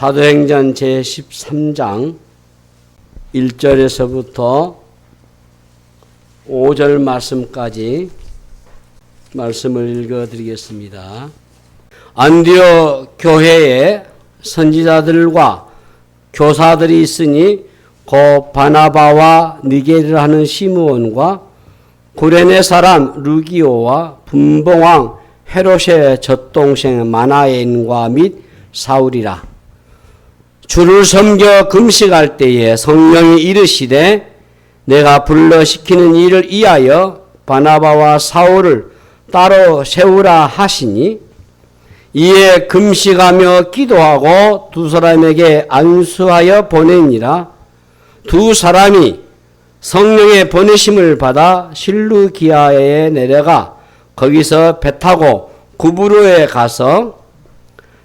사도행전 제13장 1절에서부터 5절 말씀까지 말씀을 읽어드리겠습니다. 안디옥 교회에 선지자들과 교사들이 있으니 곧 바나바와 니게르라 하는 시므온과 구레네 사람 루기오와 분봉왕 헤롯의 젖동생 마나엔과 및 사울이라. 주를 섬겨 금식할 때에 성령이 이르시되 내가 불러 시키는 일을 위하여 바나바와 사울을 따로 세우라 하시니 이에 금식하며 기도하고 두 사람에게 안수하여 보내니라. 두 사람이 성령의 보내심을 받아 실루기아에 내려가 거기서 배 타고 구브로에 가서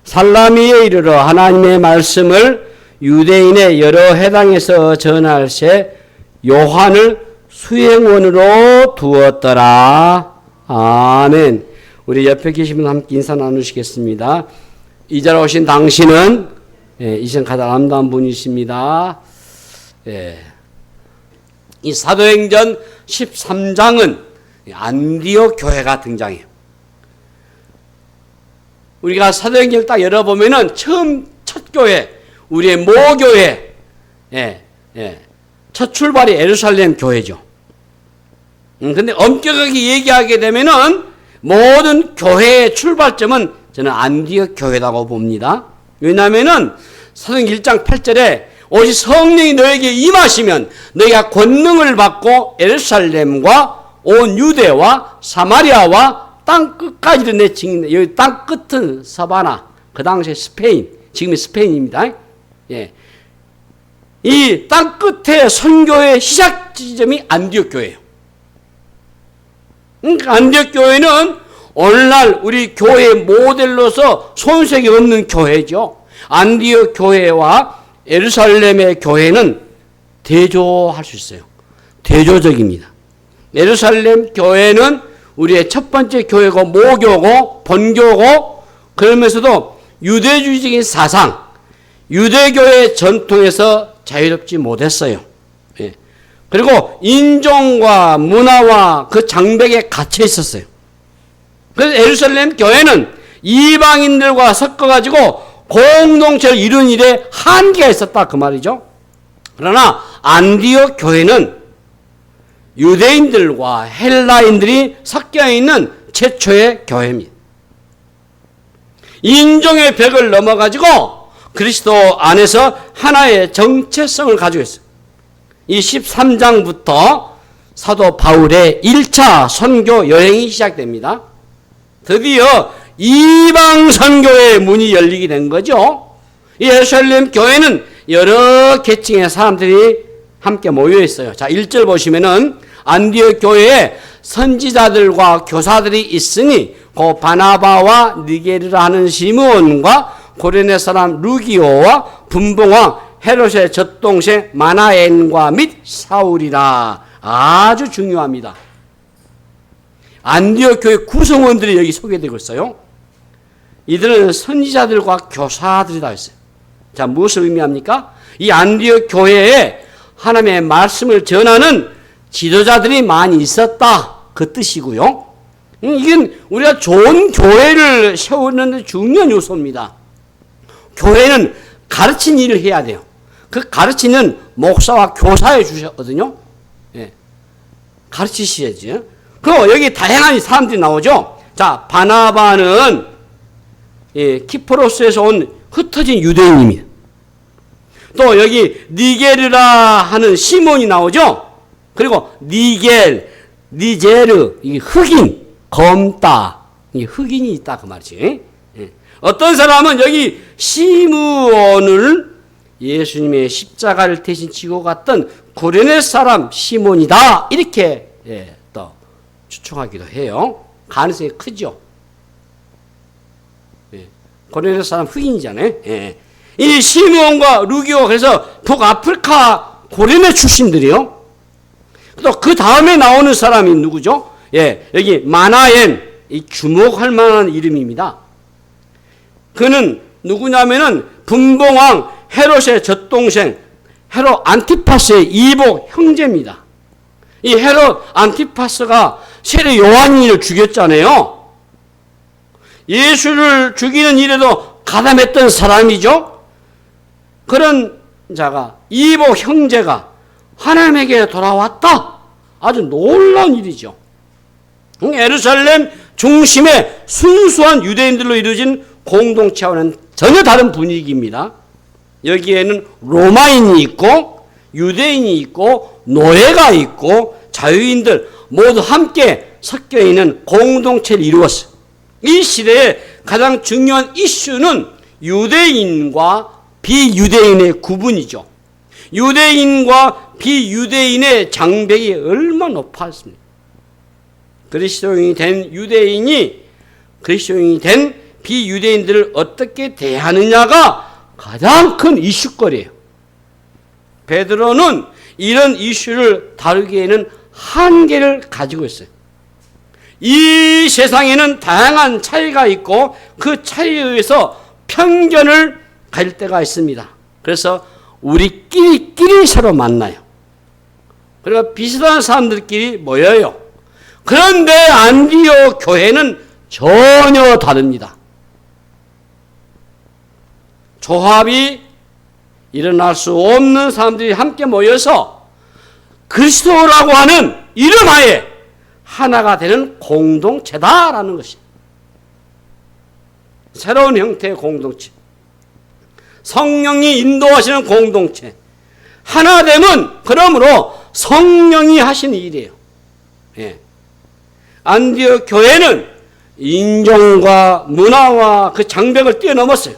살라미에 이르러 하나님의 말씀을 유대인의 여러 해당에서 전할세 요한을 수행원으로 두었더라. 아멘. 우리 옆에 계신 분 함께 인사 나누시겠습니다. 이 자리에 오신 당신은 이생 가장 아름다운 분이십니다. 이 사도행전 13장은 안디옥 교회가 등장해요. 우리가 사도행전을 딱 열어보면은 첫 교회, 우리의 모교회, 첫 출발이 예루살렘 교회죠. 근데 엄격하게 얘기하게 되면은 모든 교회의 출발점은 저는 안디옥 교회라고 봅니다. 왜냐하면은 사도행전 1장 8절에 오직 성령이 너에게 임하시면 너희가 권능을 받고 예루살렘과 온 유대와 사마리아와 땅 끝까지도 내 증인. 여기 땅 끝은 사바나, 그 당시에 스페인, 지금의 스페인입니다. 이 땅 끝에 선교의 시작 지점이 안디옥 교회예요. 안디옥 교회는 오늘날 우리 교회의 모델로서 손색이 없는 교회죠. 안디옥 교회와 예루살렘의 교회는 대조할 수 있어요. 대조적입니다. 예루살렘 교회는 우리의 첫 번째 교회고 모교고 본교고 그러면서도 유대주의적인 사상, 유대교의 전통에서 자유롭지 못했어요. 그리고 인종과 문화와 그 장벽에 갇혀 있었어요. 그래서 예루살렘 교회는 이방인들과 섞어가지고 공동체를 이룬 일에 한계가 있었다 그 말이죠. 그러나 안디옥 교회는 유대인들과 헬라인들이 섞여 있는 최초의 교회입니다. 인종의 벽을 넘어가지고 그리스도 안에서 하나의 정체성을 가지고 있어요. 이 13장부터 사도 바울의 1차 선교 여행이 시작됩니다. 드디어 이방 선교의 문이 열리게 된 거죠. 이 예루살렘 교회는 여러 계층의 사람들이 함께 모여 있어요. 자, 1절 보시면은 안디옥 교회에 선지자들과 교사들이 있으니 그 바나바와 니게르라 하는 시므온과 고레네 사람 루기오와 분봉왕 헤롯의 젖동생 마나엔과 및 사울이라. 아주 중요합니다. 안디옥 교회 구성원들이 여기 소개되고 있어요. 이들은 선지자들과 교사들이 다 있어요. 자, 무엇을 의미합니까? 이 안디옥 교회에 하나님의 말씀을 전하는 지도자들이 많이 있었다 그 뜻이고요. 이건 우리가 좋은 교회를 세우는 데 중요한 요소입니다. 교회는 가르친 일을 해야 돼요. 그 가르치는 목사와 교사에 주셨거든요. 가르치셔야죠. 그리고 여기 다양한 사람들이 나오죠. 자, 바나바는 키프로스에서 온 흩어진 유대인입니다. 또 여기 니게르라 하는 시몬이 나오죠. 그리고 니제르, 이 흑인, 검다, 이 흑인이 있다 그 말이지. 어떤 사람은 여기 시므온을 예수님의 십자가를 대신 지고 갔던 고레네 사람 시몬이다 이렇게 또 추측하기도 해요. 가능성이 크죠. 고레네 사람 흑인이잖아요. 이 시므온과 루기오 그래서 북아프리카 고레네 출신들이요. 또 그 다음에 나오는 사람이 누구죠? 여기 마나엔, 이 주목할 만한 이름입니다. 그는 누구냐면은 분봉왕 헤롯의 젖동생 헤롯 안티파스의 이복 형제입니다. 이 헤롯 안티파스가 세례 요한을 죽였잖아요. 예수를 죽이는 일에도 가담했던 사람이죠. 그런 자가 이복 형제가 하나님에게 돌아왔다. 아주 놀라운 일이죠. 예루살렘 중심의 순수한 유대인들로 이루어진 공동체와는 전혀 다른 분위기입니다. 여기에는 로마인이 있고 유대인이 있고 노예가 있고 자유인들 모두 함께 섞여 있는 공동체를 이루었어요. 이 시대의 가장 중요한 이슈는 유대인과 비유대인의 구분이죠. 유대인과 비유대인의 장벽이 얼마나 높았습니까? 그리스도인이 된 유대인이 그리스도인이 된 비유대인들을 어떻게 대하느냐가 가장 큰 이슈거리예요. 베드로는 이런 이슈를 다루기에는 한계를 가지고 있어요. 이 세상에는 다양한 차이가 있고 그 차이에 의해서 편견을 가질 때가 있습니다. 그래서 우리끼리 서로 만나요. 그리고 비슷한 사람들끼리 모여요. 그런데 안디옥 교회는 전혀 다릅니다. 조합이 일어날 수 없는 사람들이 함께 모여서 그리스도라고 하는 이름 하에 하나가 되는 공동체다라는 것이 새로운 형태의 공동체, 성령이 인도하시는 공동체, 하나됨은 그러므로 성령이 하시는 일이에요. 예. 안디옥 교회는 인종과 문화와 그 장벽을 뛰어넘었어요.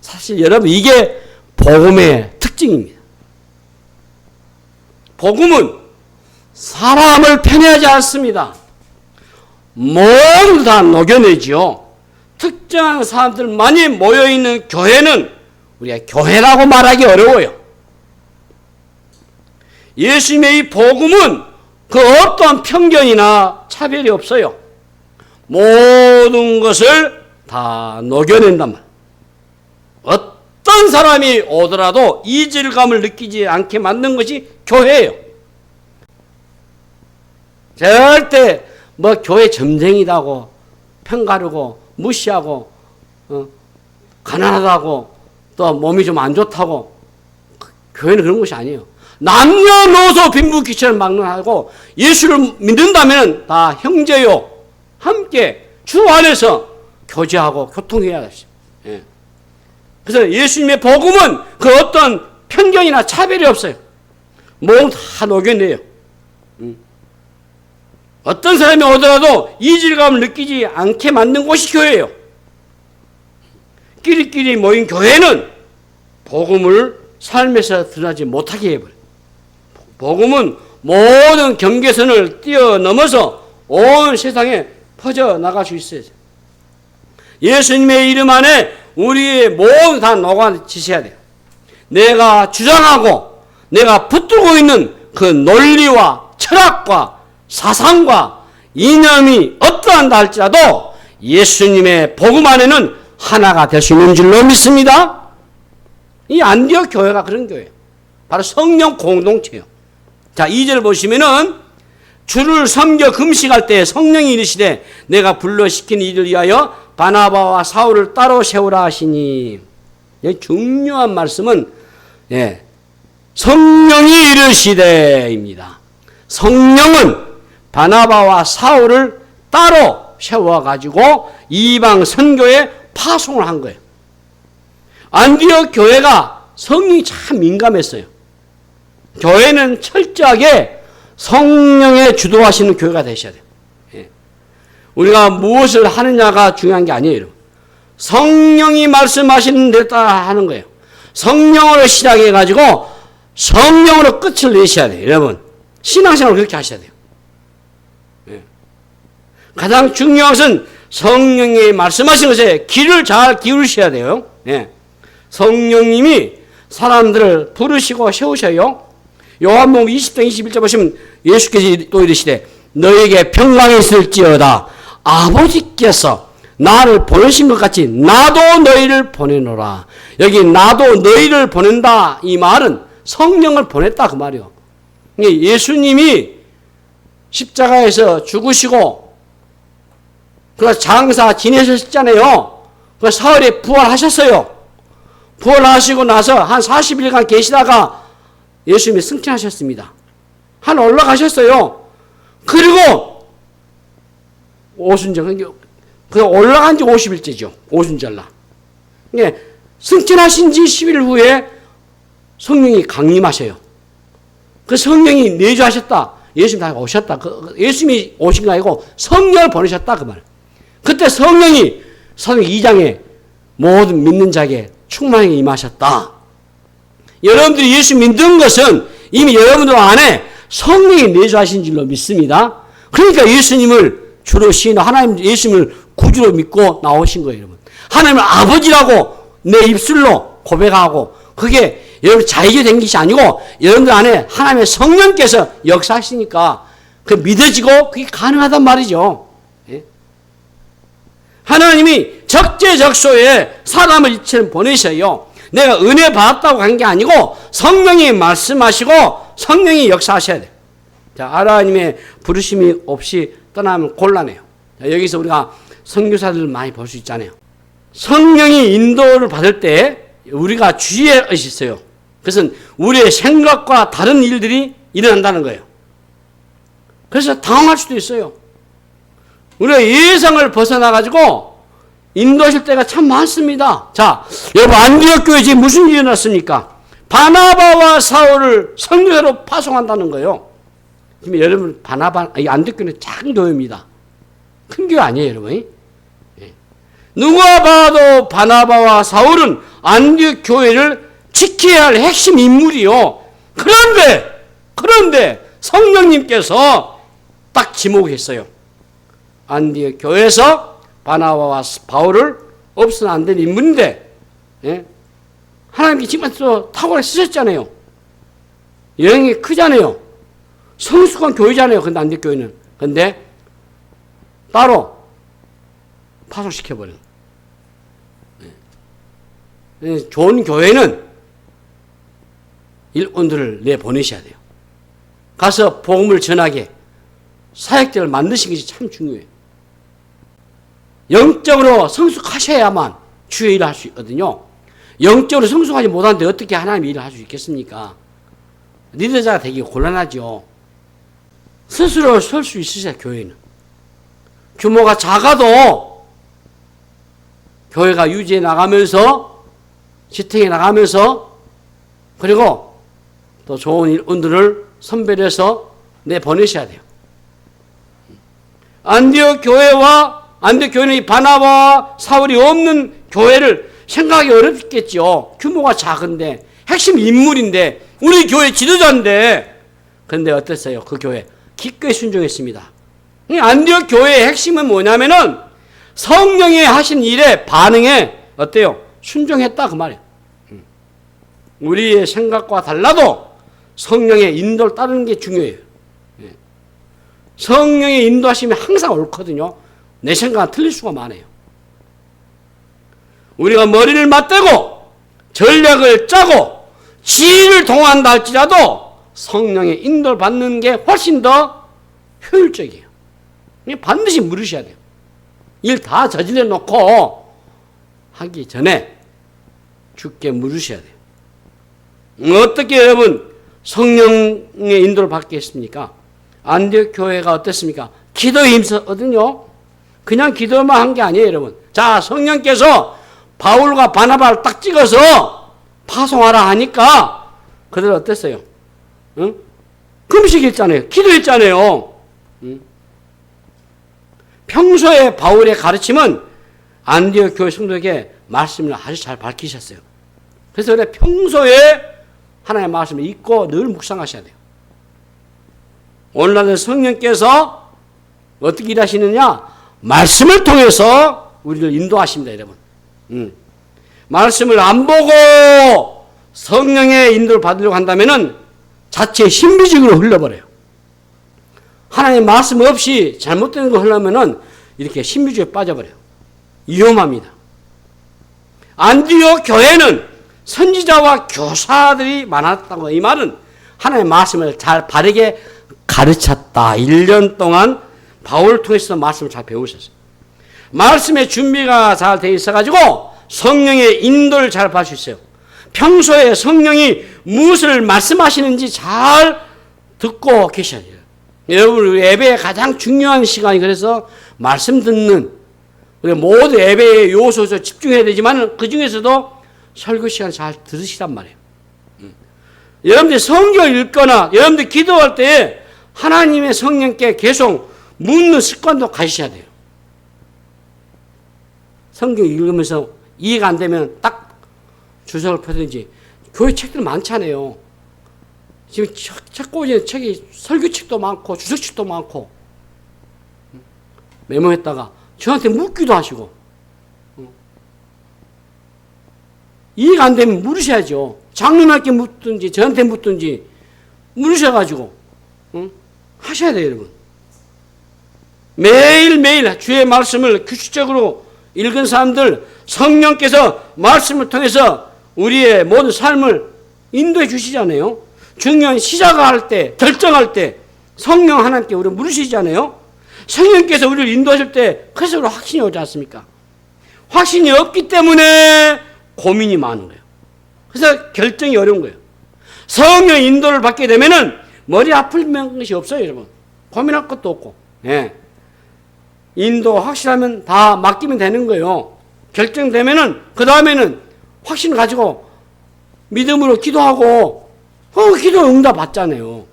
사실 여러분 이게 복음의 특징입니다. 복음은 사람을 편애하지 않습니다. 모두 다 녹여내지요. 특정한 사람들만이 모여있는 교회는 우리가 교회라고 말하기 어려워요. 예수님의 이 복음은 그 어떠한 편견이나 차별이 없어요. 모든 것을 다 녹여낸단 말이에요. 어떤 사람이 오더라도 이질감을 느끼지 않게 만든 것이 교회예요. 절대 뭐 교회 점쟁이다고 편가르고 무시하고 가난하다고 또 몸이 좀 안 좋다고 교회는 그런 것이 아니에요. 남녀노소 빈부귀천을 막론하고 예수를 믿는다면 다 형제요. 함께 주 안에서 교제하고 교통해야 되죠. 예. 그래서 예수님의 복음은 그 어떤 편견이나 차별이 없어요. 모두 다 녹여내요. 어떤 사람이 오더라도 이질감을 느끼지 않게 만든 곳이 교회예요. 끼리끼리 모인 교회는 복음을 삶에서 드러나지 못하게 해버려요. 복음은 모든 경계선을 뛰어넘어서 온 세상에 퍼져나갈 수 있어요. 예수님의 이름 안에 우리의 모두 다 녹아지셔야 돼요. 내가 주장하고 내가 붙들고 있는 그 논리와 철학과 사상과 이념이 어떠한다 할지라도 예수님의 복음 안에는 하나가 될 수 있는 줄로 믿습니다. 이 안디옥 교회가 그런 교회예요. 바로 성령 공동체예요. 자, 2절 보시면은 주를 섬겨 금식할 때 성령이 이르시되 내가 불러시킨 이를 위하여 바나바와 사울을 따로 세우라 하시니. 중요한 말씀은 성령이 이르시되입니다. 성령은 바나바와 사울을 따로 세워가지고 이방 선교에 파송을 한 거예요. 안디옥 교회가 성령이 참 민감했어요. 교회는 철저하게 성령의 주도하시는 교회가 되셔야 돼요. 우리가 무엇을 하느냐가 중요한 게 아니에요. 성령이 말씀하시는 대로 따라 하는 거예요. 성령으로 시작해가지고 성령으로 끝을 내셔야 돼요. 여러분 신앙생활을 그렇게 하셔야 돼요. 가장 중요한 것은 성령이 말씀하신 것에 귀를 잘 기울이셔야 돼요. 성령님이 사람들을 부르시고 세우셔요. 요한복음 20장 21절 보시면 예수께서 또 이르시되 너에게 평강이 있을지어다 아버지께서 나를 보내신 것 같이 나도 너희를 보내노라. 여기 나도 너희를 보낸다 이 말은 성령을 보냈다 그 말이요. 예수님이 십자가에서 죽으시고 그 장사 지내셨잖아요. 그 사흘에 부활하셨어요. 부활하시고 나서 한 40일간 계시다가 예수님이 승천하셨습니다. 하늘 올라가셨어요. 그리고 오순절, 그 올라간 지 50일째죠. 오순절날. 승천하신 지 10일 후에 성령이 강림하셔요. 그 성령이 내주하셨다. 예수님 다 오셨다. 예수님이 오신 거 아니고 성령을 보내셨다. 그 말. 그때 성령이 사도행 2장에 모든 믿는 자에게 충만하게 임하셨다. 여러분들이 예수 믿는 것은 이미 여러분들 안에 성령이 내주하신 줄로 믿습니다. 그러니까 예수님을 주로 시인하고 하나님 예수님을 구주로 믿고 나오신 거예요. 여러분. 하나님을 아버지라고 내 입술로 고백하고 그게 여러분 자의가 된 것이 아니고 여러분들 안에 하나님의 성령께서 역사하시니까 그 믿어지고 그게 가능하단 말이죠. 예? 하나님이 적재적소에 사람을 이처럼 보내셔요. 내가 은혜 받았다고 한 게 아니고 성령이 말씀하시고 성령이 역사하셔야 돼요. 자, 하나님의 부르심이 없이 떠나면 곤란해요. 자, 여기서 우리가 선교사들을 많이 볼 수 있잖아요. 성령이 인도를 받을 때 우리가 주의할 것이 있어요. 그것은 우리의 생각과 다른 일들이 일어난다는 거예요. 그래서 당황할 수도 있어요. 우리가 예상을 벗어나가지고 인도하실 때가 참 많습니다. 자, 여러분 안디옥 교회에 지금 무슨 일이 일어났습니까? 바나바와 사울을 선교사로 파송한다는 거예요. 지금 여러분 이 안디옥 교회는 작은 교회입니다. 큰 교회 아니에요, 여러분. 누가 봐도 바나바와 사울은 안디옥 교회를 지켜야 할 핵심 인물이요. 그런데 성령님께서 딱 지목했어요. 안디옥 교회에서 바나바와 바울을 없으면 안 되는 인물인데, 예? 하나님께 지금 또 탁월하게 쓰셨잖아요. 영향이 크잖아요. 성숙한 교회잖아요. 근데 안디옥 교회는. 근데 따로 파송시켜버려요. 예. 좋은 교회는 일꾼들을 내보내셔야 돼요. 가서 복음을 전하게 사역자를 만드시는 것이 참 중요해요. 영적으로 성숙하셔야만 주의 일을 할 수 있거든요. 영적으로 성숙하지 못하는데 어떻게 하나님의 일을 할 수 있겠습니까? 리더자가 되기 곤란하죠. 스스로 설 수 있으셔야 교회는. 규모가 작아도 교회가 유지해 나가면서 지탱해 나가면서 그리고 또 좋은 일꾼들을 선별해서 내보내셔야 돼요. 안디옥 교회는 이 바나바와 사울이 없는 교회를 생각하기 어렵겠죠. 규모가 작은데 핵심 인물인데 우리 교회 지도자인데 그런데 어땠어요? 그 교회 기꺼이 순종했습니다. 안디옥 교회의 핵심은 뭐냐면은 성령이 하신 일에 반응에 어때요? 순종했다 그 말이에요. 우리의 생각과 달라도 성령의 인도를 따르는 게 중요해요. 성령의 인도하심이 항상 옳거든요. 내 생각은 틀릴 수가 많아요. 우리가 머리를 맞대고 전략을 짜고 지혜를 동원한다 할지라도 성령의 인도를 받는 게 훨씬 더 효율적이에요. 반드시 물으셔야 돼요. 일 다 저질러 놓고 하기 전에 주께 물으셔야 돼요. 어떻게 여러분 성령의 인도를 받겠습니까? 안디옥 교회가 어땠습니까? 기도에 힘썼거든요. 그냥 기도만 한 게 아니에요, 여러분. 자, 성령께서 바울과 바나바를 딱 찍어서 파송하라 하니까 그들 어땠어요? 응? 금식했잖아요. 기도했잖아요. 응? 평소에 바울의 가르침은 안디옥 교회 성도에게 말씀을 아주 잘 밝히셨어요. 그래서 그래 평소에 하나님의 말씀을 읽고 늘 묵상하셔야 돼요. 오늘날은 성령께서 어떻게 일하시느냐? 말씀을 통해서 우리를 인도하십니다, 여러분. 말씀을 안 보고 성령의 인도를 받으려고 한다면은 자체 신비적으로 흘러버려요. 하나님의 말씀 없이 잘못된 거 하려면은 이렇게 신비주의에 빠져버려요. 위험합니다. 안디옥 교회는 선지자와 교사들이 많았다고. 이 말은 하나님의 말씀을 잘 바르게 가르쳤다. 1년 동안 바울을 통해서 말씀을 잘 배우셨어요. 말씀의 준비가 잘 되어 있어가지고 성령의 인도를 잘 받을 수 있어요. 평소에 성령이 무엇을 말씀하시는지 잘 듣고 계셔야 돼요. 여러분, 예배의 가장 중요한 시간이 그래서 말씀 듣는, 우리 모두 예배의 요소에서 집중해야 되지만 그 중에서도 설교 시간 잘 들으시란 말이에요. 여러분들 성경을 읽거나 여러분들 기도할 때 하나님의 성령께 계속 묻는 습관도 가지셔야 돼요. 성경 읽으면서 이해가 안 되면 딱 주석을 펴든지. 교회 책들 많잖아요. 지금 책꽂이에 책이 설교책도 많고 주석책도 많고 메모했다가 저한테 묻기도 하시고 이해가 안 되면 물으셔야죠. 장로님께 묻든지 저한테 묻든지 물으셔가지고 하셔야 돼요, 여러분. 매일매일 주의 말씀을 규칙적으로 읽은 사람들, 성령께서 말씀을 통해서 우리의 모든 삶을 인도해 주시잖아요. 중요한 시작할 때, 결정할 때 성령 하나님께 우리를 물으시잖아요. 성령께서 우리를 인도하실 때 그래서 우리 확신이 오지 않습니까? 확신이 없기 때문에 고민이 많은 거예요. 그래서 결정이 어려운 거예요. 성령의 인도를 받게 되면은 머리 아플 것이 없어요, 여러분. 고민할 것도 없고. 예. 인도 확실하면 다 맡기면 되는 거예요. 결정되면은 그 다음에는 확신 가지고 믿음으로 기도하고 기도 응답 받잖아요.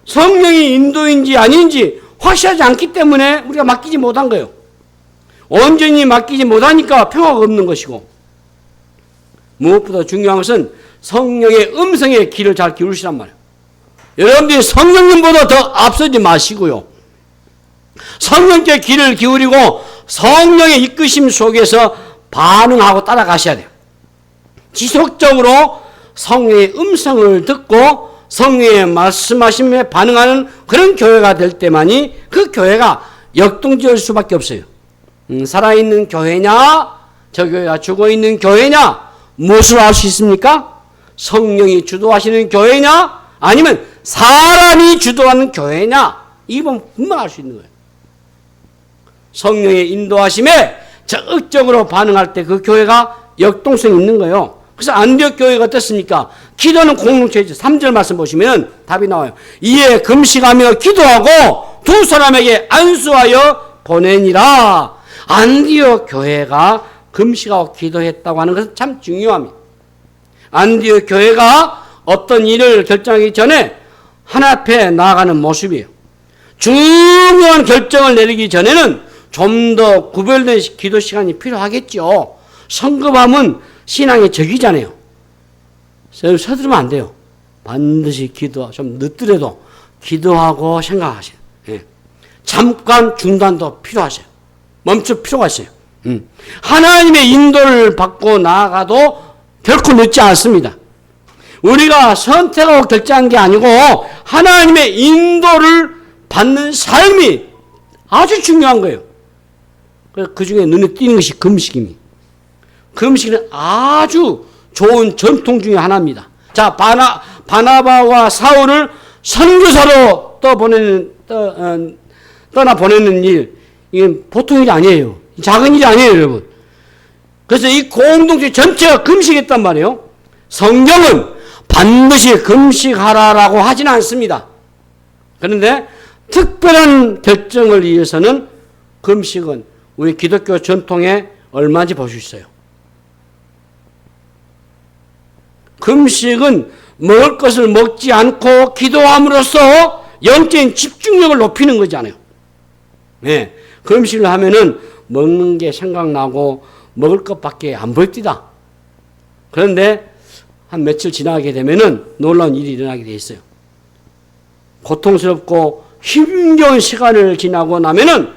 성령이 인도인지 아닌지 확실하지 않기 때문에 우리가 맡기지 못한 거예요. 온전히 맡기지 못하니까 평화가 없는 것이고, 무엇보다 중요한 것은 성령의 음성에 귀를 잘 기울이시란 말이에요. 여러분들이 성령님보다 더 앞서지 마시고요. 성령께 귀를 기울이고 성령의 이끄심 속에서 반응하고 따라가셔야 돼요. 지속적으로 성령의 음성을 듣고 성령의 말씀하심에 반응하는 그런 교회가 될 때만이 그 교회가 역동적일 수밖에 없어요. 살아있는 교회냐, 저 교회가 죽어있는 교회냐, 무엇을 알 수 있습니까? 성령이 주도하시는 교회냐, 아니면 사람이 주도하는 교회냐, 이건 분명 알 수 있는 거예요. 성령의 인도하심에 적극적으로 반응할 때 그 교회가 역동성이 있는 거예요. 그래서 안디옥 교회가 어떻습니까? 기도는 공동체이죠. 3절 말씀 보시면 답이 나와요. 이에 금식하며 기도하고 두 사람에게 안수하여 보내니라. 안디옥 교회가 금식하고 기도했다고 하는 것은 참 중요합니다. 안디옥 교회가 어떤 일을 결정하기 전에 하나님 앞에 나아가는 모습이에요. 중요한 결정을 내리기 전에는 좀 더 구별된 기도 시간이 필요하겠죠. 성급함은 신앙의 적이잖아요. 서두르면 안 돼요. 반드시 좀 늦더라도 기도하고 생각하세요. 예. 잠깐 중단도 필요하세요. 멈출 필요가 있어요. 하나님의 인도를 받고 나아가도 결코 늦지 않습니다. 우리가 선택하고 결정한 게 아니고 하나님의 인도를 받는 삶이 아주 중요한 거예요. 그 중에 눈에 띄는 것이 금식입니다. 금식은 아주 좋은 전통 중에 하나입니다. 자, 바나바와 사울을 선교사로 떠나 보내는 일, 이건 보통 일이 아니에요. 작은 일이 아니에요, 여러분. 그래서 이 공동체 전체가 금식했단 말이에요. 성경은 반드시 금식하라라고 하지는 않습니다. 그런데 특별한 결정을 위해서는 금식은 우리 기독교 전통에 얼마인지 볼 수 있어요. 금식은 먹을 것을 먹지 않고 기도함으로써 영적인 집중력을 높이는 거잖아요. 네. 금식을 하면은 먹는 게 생각나고 먹을 것밖에 안 보입니다. 그런데 한 며칠 지나게 되면은 놀라운 일이 일어나게 돼 있어요. 고통스럽고 힘겨운 시간을 지나고 나면은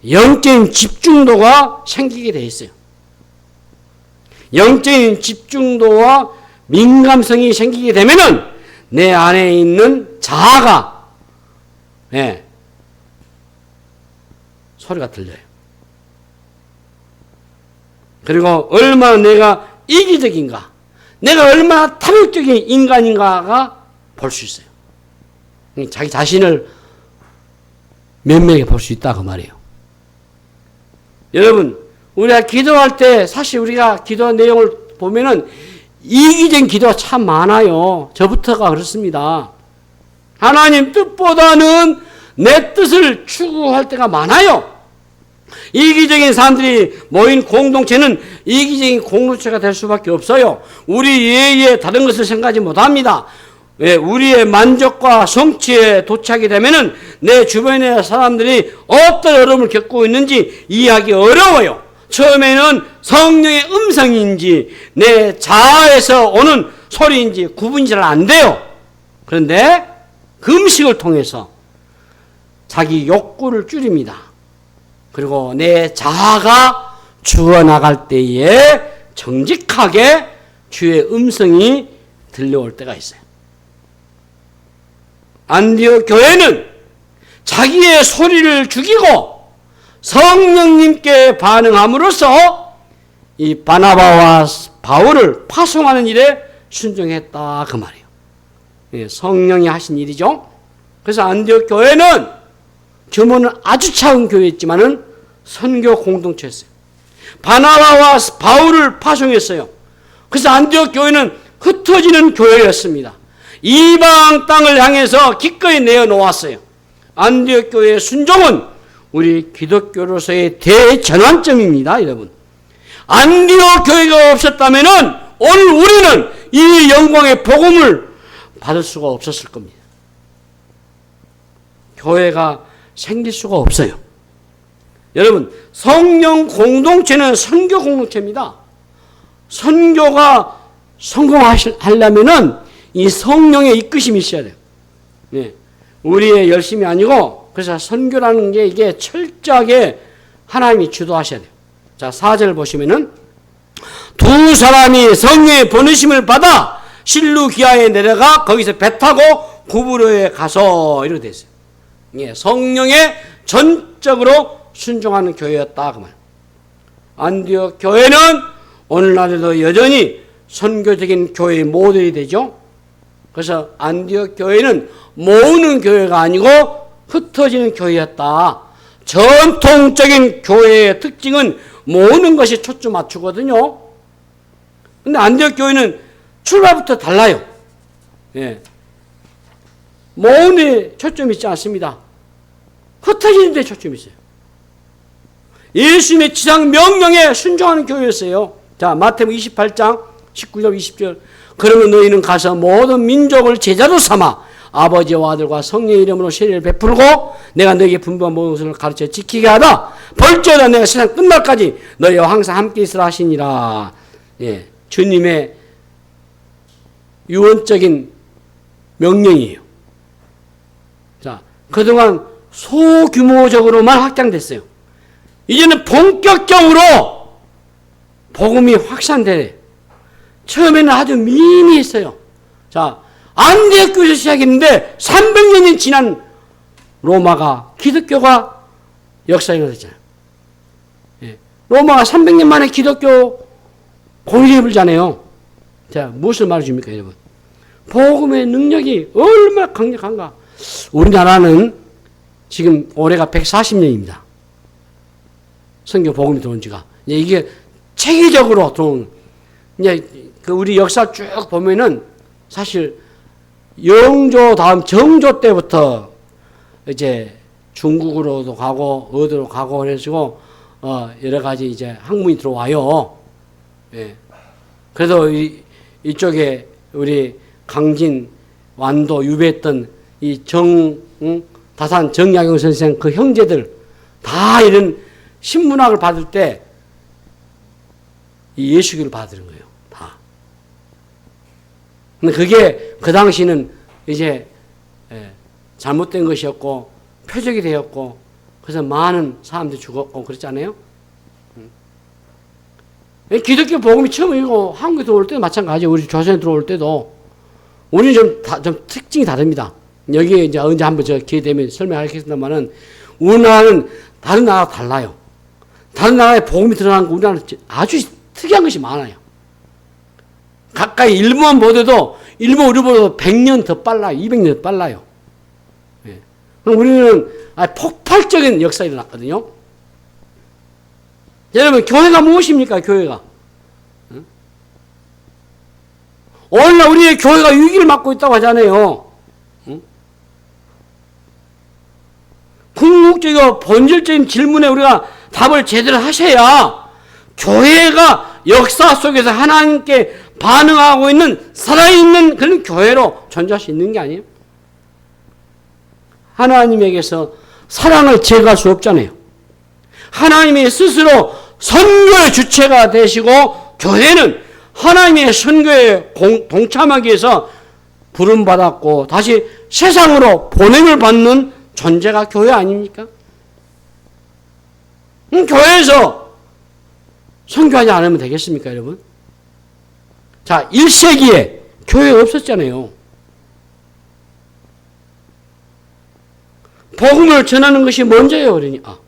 영적인 집중도가 생기게 돼 있어요. 영적인 집중도와 민감성이 생기게 되면은 내 안에 있는 자아가 소리가 들려요. 그리고 얼마나 내가 이기적인가, 내가 얼마나 탐욕적인 인간인가가 볼 수 있어요. 자기 자신을 면밀하게 볼 수 있다 그 말이에요. 여러분, 우리가 기도할 때 사실 우리가 기도 내용을 보면은 이기적인 기도가 참 많아요. 저부터가 그렇습니다. 하나님 뜻보다는 내 뜻을 추구할 때가 많아요. 이기적인 사람들이 모인 공동체는 이기적인 공동체가 될 수밖에 없어요. 우리 예의에 다른 것을 생각하지 못합니다. 우리의 만족과 성취에 도착이 되면은 내 주변의 사람들이 어떤 어려움을 겪고 있는지 이해하기 어려워요. 처음에는 성령의 음성인지 내 자아에서 오는 소리인지 구분이 잘 안 돼요. 그런데 금식을 통해서 자기 욕구를 줄입니다. 그리고 내 자아가 죽어나갈 때에 정직하게 주의 음성이 들려올 때가 있어요. 안디옥 교회는 자기의 소리를 죽이고 성령님께 반응함으로써 이 바나바와 바울을 파송하는 일에 순종했다 그 말이에요. 성령이 하신 일이죠. 그래서 안디옥 교회는 규모는 아주 작은 교회였지만은 선교 공동체였어요. 바나바와 바울을 파송했어요. 그래서 안디옥 교회는 흩어지는 교회였습니다. 이방 땅을 향해서 기꺼이 내어놓았어요. 안디옥 교회의 순종은 우리 기독교로서의 대전환점입니다, 여러분. 안디옥 교회가 없었다면은 오늘 우리는 이 영광의 복음을 받을 수가 없었을 겁니다. 교회가 생길 수가 없어요. 여러분, 성령 공동체는 선교 공동체입니다. 선교가 성공하려면은 이 성령의 이끄심이 있어야 돼요. 네. 우리의 열심이 아니고, 그래서 선교라는 게 이게 철저하게 하나님이 주도하셔야 돼요. 자, 4절 보시면은, 두 사람이 성령의 보내심을 받아 실루기아에 내려가 거기서 배 타고 구브로에 가서 이렇게 됐어요. 예, 성령에 전적으로 순종하는 교회였다 그 말. 안디옥 교회는 오늘날에도 여전히 선교적인 교회의 모델이 되죠. 그래서 안디옥 교회는 모으는 교회가 아니고 흩어지는 교회였다. 전통적인 교회의 특징은 모으는 것이 초점 맞추거든요. 근데 안디옥 교회는 출발부터 달라요. 예. 모으는 데 초점이 있지 않습니다. 흩어지는 데 초점이 있어요. 예수님의 지상 명령에 순종하는 교회였어요. 자, 마태복음 28장 19절 20절. 그러면 너희는 가서 모든 민족을 제자로 삼아 아버지와 아들과 성령의 이름으로 세례를 베풀고 내가 너희에게 분부한 모든 것을 가르쳐 지키게 하다. 벌저다 내가 세상 끝날까지 너희와 항상 함께 있으라 하시니라. 예, 주님의 유언적인 명령이에요. 자, 그동안 소규모적으로만 확장됐어요. 이제는 본격적으로 복음이 확산되네. 처음에는 아주 미미했어요. 자, 안디옥 교회에서 시작했는데 300년이 지난 로마가 기독교가 역사에 일어났잖아요. 예. 로마가 300년 만에 기독교 공인해 불잖아요. 자, 무엇을 말해줍니까, 여러분? 복음의 능력이 얼마나 강력한가. 우리나라는 지금 올해가 140년입니다. 선교 복음이 들어온 지가. 이게 체계적으로 들어온, 이제 우리 역사 쭉 보면은 사실 영조 다음 정조 때부터 이제 중국으로도 가고 어디로 가고 그래가지고 여러 가지 이제 학문이 들어와요. 예. 그래서 이쪽에 우리 강진, 완도, 유배했던 이 다산 정약용 선생 그 형제들 다 이런 신문학을 받을 때 이 예수교를 받은 거예요. 다. 근데 그게 그 당시는 이제 잘못된 것이었고 표적이 되었고 그래서 많은 사람들이 죽었고 그랬잖아요. 기독교 복음이 처음이고 한국에 들어올 때도 마찬가지예요. 우리 조선에 들어올 때도 우리는 좀 특징이 다릅니다. 여기에 이제 언제 한번 저 기회 되면 설명하겠습니다만은 우리나라는 다른 나라와 달라요. 다른 나라에 복음이 드러난 거 우리나라는 아주 특이한 것이 많아요. 가까이 일본만 보더라도 일본 우리보다 100년 더 빨라요. 200년 더 빨라요. 예. 그럼 우리는 폭발적인 역사가 일어났거든요. 여러분, 교회가 무엇입니까? 교회가. 오늘날 우리의 교회가 위기를 맞고 있다고 하잖아요. 궁극적이고 본질적인 질문에 우리가 답을 제대로 하셔야 교회가 역사 속에서 하나님께 반응하고 있는 살아있는 그런 교회로 존재할 수 있는 게 아니에요. 하나님에게서 사랑을 제거할 수 없잖아요. 하나님이 스스로 선교의 주체가 되시고 교회는 하나님의 선교에 동참하기 위해서 부름받았고 다시 세상으로 보냄을 받는 존재가 교회 아닙니까? 교회에서 선교하지 않으면 되겠습니까, 여러분? 자, 1세기에 교회가 없었잖아요. 복음을 전하는 것이 먼저예요, 그러니까.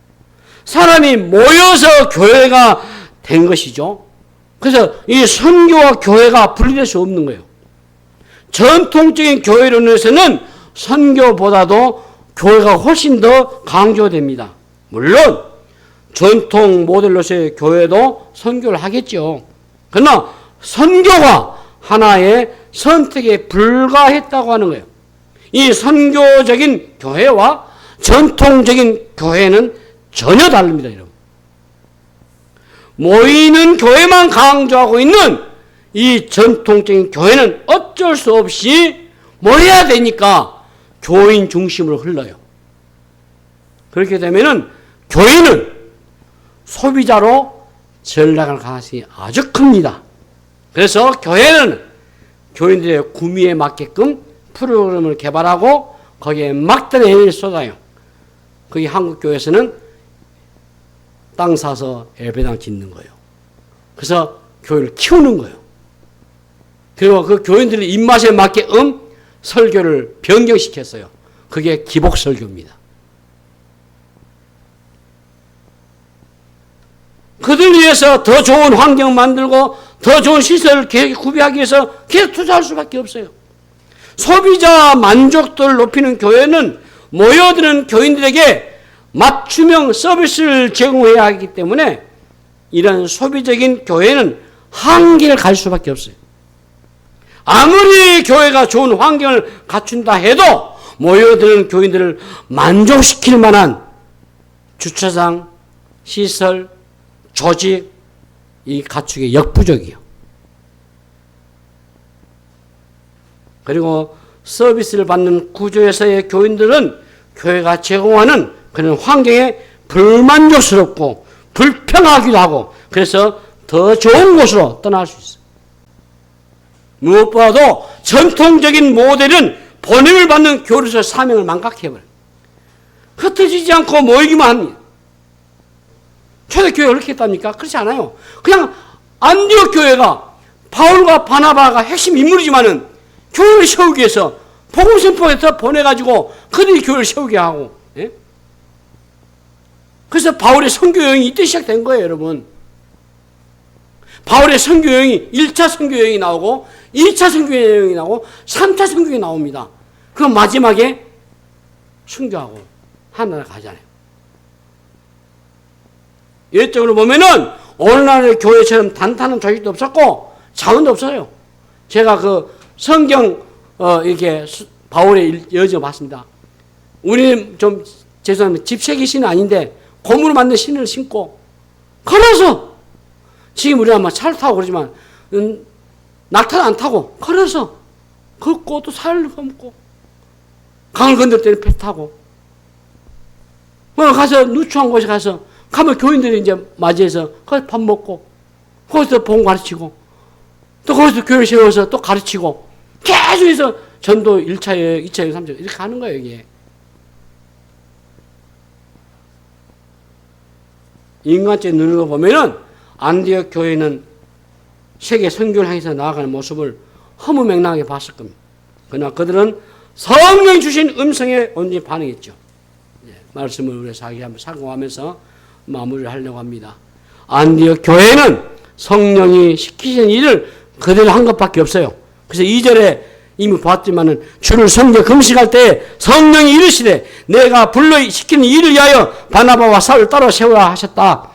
사람이 모여서 교회가 된 것이죠. 그래서 이 선교와 교회가 분리될 수 없는 거예요. 전통적인 교회론에서는 선교보다도 교회가 훨씬 더 강조됩니다. 물론 전통 모델로서의 교회도 선교를 하겠죠. 그러나 선교가 하나의 선택에 불과했다고 하는 거예요. 이 선교적인 교회와 전통적인 교회는 전혀 다릅니다, 여러분. 모이는 교회만 강조하고 있는 이 전통적인 교회는 어쩔 수 없이 모여야 되니까 교인 중심으로 흘러요. 그렇게 되면은 교인은 소비자로 전락할 가능성이 아주 큽니다. 그래서 교회는 교인들의 구미에 맞게끔 프로그램을 개발하고 거기에 막대한 에너지를 쏟아요. 거기 한국교회에서는 땅 사서 예배당 짓는 거예요. 그래서 교회를 키우는 거예요. 그리고 그 교인들의 입맛에 맞게 설교를 변경시켰어요. 그게 기복설교입니다. 그들 위해서 더 좋은 환경 만들고 더 좋은 시설을 구비하기 위해서 계속 투자할 수밖에 없어요. 소비자 만족도를 높이는 교회는 모여드는 교인들에게 맞춤형 서비스를 제공해야 하기 때문에 이런 소비적인 교회는 한계를 갈 수밖에 없어요. 아무리 교회가 좋은 환경을 갖춘다 해도 모여드는 교인들을 만족시킬 만한 주차장, 시설, 조직, 이 갖추기 역부족이요. 그리고 서비스를 받는 구조에서의 교인들은 교회가 제공하는 그런 환경에 불만족스럽고 불평하기도 하고 그래서 더 좋은 곳으로 떠날 수 있어요. 무엇보다도 전통적인 모델은 보냄을 받는 교류에서 사명을 망각해버려요. 흩어지지 않고 모이기만 합니다. 초대교회가 그렇게 했답니까? 그렇지 않아요. 그냥 안디옥 교회가 바울과 바나바가 핵심 인물이지만은 교회를 세우기 위해서 복음 선포에서 보내가지고 그들이 교회를 세우게 하고, 예? 그래서 바울의 선교 여행이 이때 시작된 거예요, 여러분. 바울의 선교 여행이 1차 선교 여행이 나오고 2차 선교 여행이 나오고 3차 선교 여행이 나옵니다. 그럼 마지막에 선교하고 하나를 가잖아요. 이쪽으로 보면은 오늘날의 교회처럼 단단한 조직도 없었고 자원도 없어요. 제가 그 성경 이렇게 바울의 여정 봤습니다. 우리는 좀 죄송합니다. 집세기 신은 아닌데 고무로 만든 신을 신고 걸어서 지금 우리가 막 차를 타고 그러지만 낙타는 안 타고 걸어서 걷고 또 살을 걷고 강을 건들 때는 배 타고 가서 누추한 곳에 가서 가면 교인들이 이제 맞이해서 거기서 밥 먹고 거기서 복음 가르치고 또 거기서 교회 세워서 또 가르치고 계속해서 전도 1차 여행, 2차 여행, 3차 여행 이렇게 하는 거예요, 이게. 인간적인 눈으로 보면은 안디옥 교회는 세계 선교를 향해서 나아가는 모습을 허무맹랑하게 봤을 겁니다. 그러나 그들은 성령이 주신 음성에 온전히 반응했죠. 말씀을 우리 한번 상고하면서 마무리를 하려고 합니다. 안디옥 교회는 성령이 시키신 일을 그대로 한 것밖에 없어요. 그래서 2절에 이미 봤지만은 주를 섬겨 금식할 때 성령이 이르시되 내가 불러 시키는 일을 위하여 바나바와 사울을 따로 세우라 하셨다.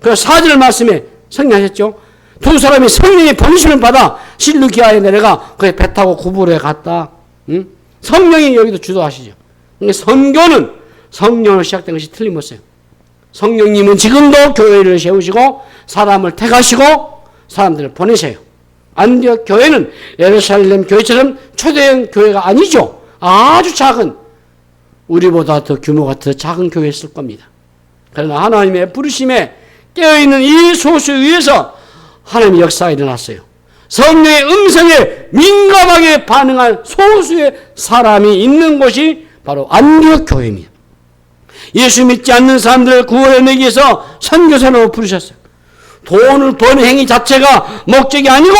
그래서 4절 말씀에 성령하셨죠. 두 사람이 성령의 번심을 받아 실루기아에 내려가 거기 배 타고 구부로에 갔다. 성령이 여기도 주도하시죠. 선교는 성령으로 시작된 것이 틀림없어요. 성령님은 지금도 교회를 세우시고 사람을 택하시고 사람들을 보내세요. 안디옥 교회는 예루살렘 교회처럼 초대형 교회가 아니죠. 아주 작은, 우리보다 더 규모가 더 작은 교회였을 겁니다. 그러나 하나님의 부르심에 깨어있는 이 소수에 의해서 하나님의 역사가 일어났어요. 성령의 음성에 민감하게 반응한 소수의 사람이 있는 곳이 바로 안디옥 교회입니다. 예수 믿지 않는 사람들을 구원해내기 위해서 선교사로 부르셨어요. 돈을 버는 행위 자체가 목적이 아니고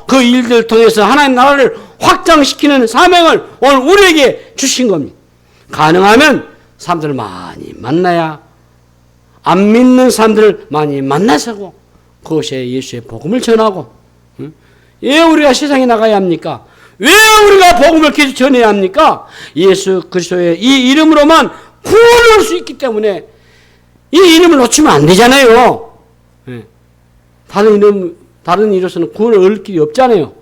그 일들을 통해서 하나님 나라를 확장시키는 사명을 오늘 우리에게 주신 겁니다. 가능하면 사람들을 많이 만나야, 안 믿는 사람들을 많이 만나서고 그것에 예수의 복음을 전하고. 왜 우리가 세상에 나가야 합니까? 왜 우리가 복음을 계속 전해야 합니까? 예수 그리스도의 이 이름으로만 구원을 얻을 수 있기 때문에 이 이름을 놓치면 안 되잖아요. 다른 이로서는 구원을 얻을 길이 없잖아요.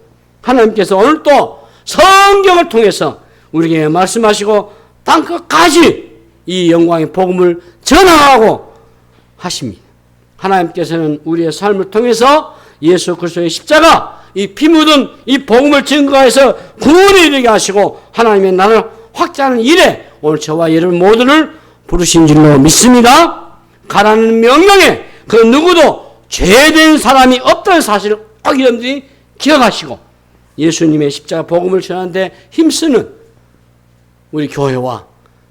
하나님께서 오늘 또 성경을 통해서 우리에게 말씀하시고 땅끝까지 이 영광의 복음을 전하고 하십니다. 하나님께서는 우리의 삶을 통해서 예수 그리스도의 십자가, 이 피 묻은 이 복음을 증거해서 구원에 이르게 하시고 하나님의 나라를 확장하는 일에 오늘 저와 여러분 모두를 부르신 줄로 믿습니다. 가라는 명령에 그 누구도 죄된 사람이 없다는 사실을 꼭 여러분들이 기억하시고 예수님의 십자가 복음을 전하는데 힘쓰는 우리 교회와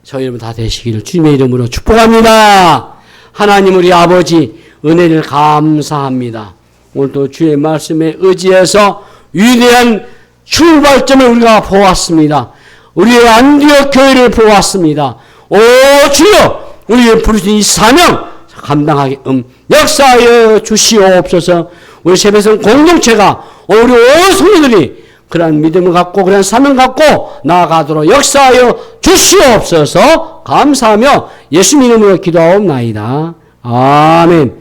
저희 여러분 다 되시기를 주님의 이름으로 축복합니다. 하나님 우리 아버지 은혜를 감사합니다. 오늘도 주의 말씀에 의지해서 위대한 출발점을 우리가 보았습니다. 우리의 안디옥 교회를 보았습니다. 오 주여, 우리의 부르신 이 사명 감당하게 역사하여 주시옵소서. 우리 세배성 공동체가 우리 온 성도들이 그러한 믿음을 갖고 그러한 사명 갖고 나아가도록 역사하여 주시옵소서. 감사하며 예수님 이름으로 기도하옵나이다. 아멘.